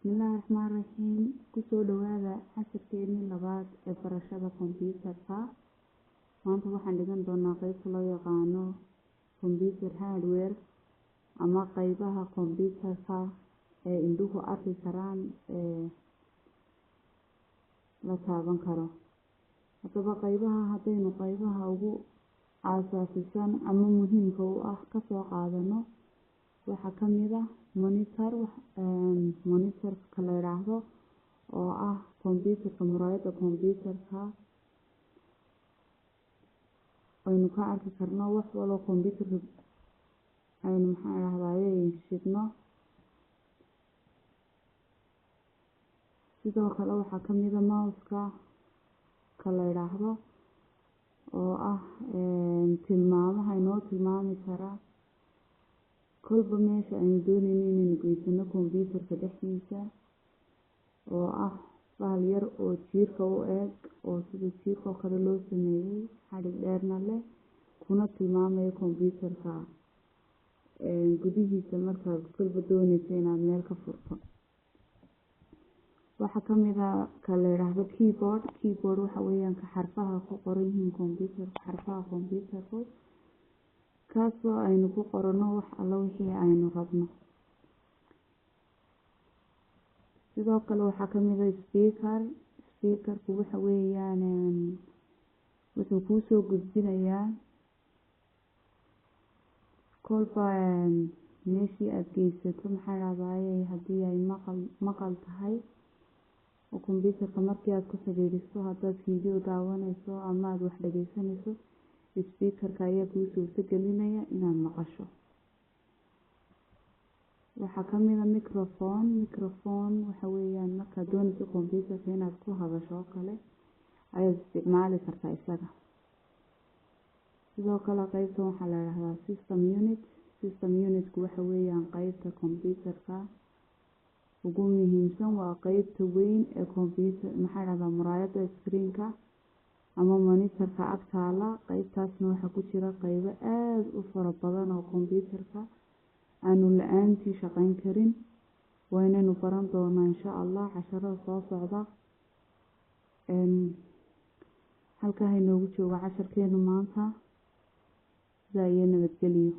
Bismillahirrahmanirrahiim. Kusoo dhawaada casharkeennii labaad ee barashada kombiyuutarka. Maanta waxaan dhigan doonaa qaybta loo yaqaano computer hardware ama qaybaha kombiyuutarka ee indhuhu arki karaan ee la taaban karo. Haddaba haddaynu qaybaha ugu aasaasisan ama muhiimka u ah ka soo qaadano, waxaa ka mid ah monitorka la yiraahdo oo ah muraayadda kombiyuutarka aynu ka arki karno wax walba kombiyuutarka aynu shidno. Sidoo kale waxaa ka mid ah mouse-ka la yiraahdo oo ah tilmaamaha inoo tilmaami kara kolba meesha aynu doonayno inaynu geysano kombiyuutarka dhexdiisa, oo ah bahal yar oo jiirka u eg oo sida jiirka oo kale loo sameeyey, xadhig dheerna leh, kuna tilmaamaya kombiyuutarka gudihiisa markaad kolba doonayso inaad meel ka furto. Waxaa ka mid ah ka la yiraahdo keyboard waxa weeyaan ka xarfaha ku qoran yihiin kombiyuutarka, xarfaha kombiyuutarka kaasoo aynu ku qorano wax alla wixii aynu rabno. Sidoo kale waxaa ka mid ah speaker-ku waxa weeyaan wuxuu kuu soo gudbinayaa kolba meeshii aad geysato haddii ay maqal tahay oo kombiyuutarka markii aad ku xiriiriso, haddaad video daawanayso ama aad wax dhageysanayso, speaker-ka ayaa kuu suurto gelinaya inaad maqasho. Waxaa ka mid ah microphone waxa weeyaan markaad doonayso kombiyuutarka inaad ku hadasho oo kale ayaad isticmaali kartaa isaga. Sidoo kale qaybtan waxaa la yiraahdaa system unit-ku waxa weeyaan qaybta kombiyuutarka ugu muhiimsan, waa qaybta weyn ee muraayadda screen-ka ama monitorka ag taala. Qaybtaasna waxaa ku jira qaybo aad u fara badan oo kombiyuutarka aanu la-aantii shaqayn karin. Waynaynu baran doonaa insha Allah casharada soo socda. Halkaa inoogu joogo casharkeenu maanta. Sidaa iyo nabadgelyo.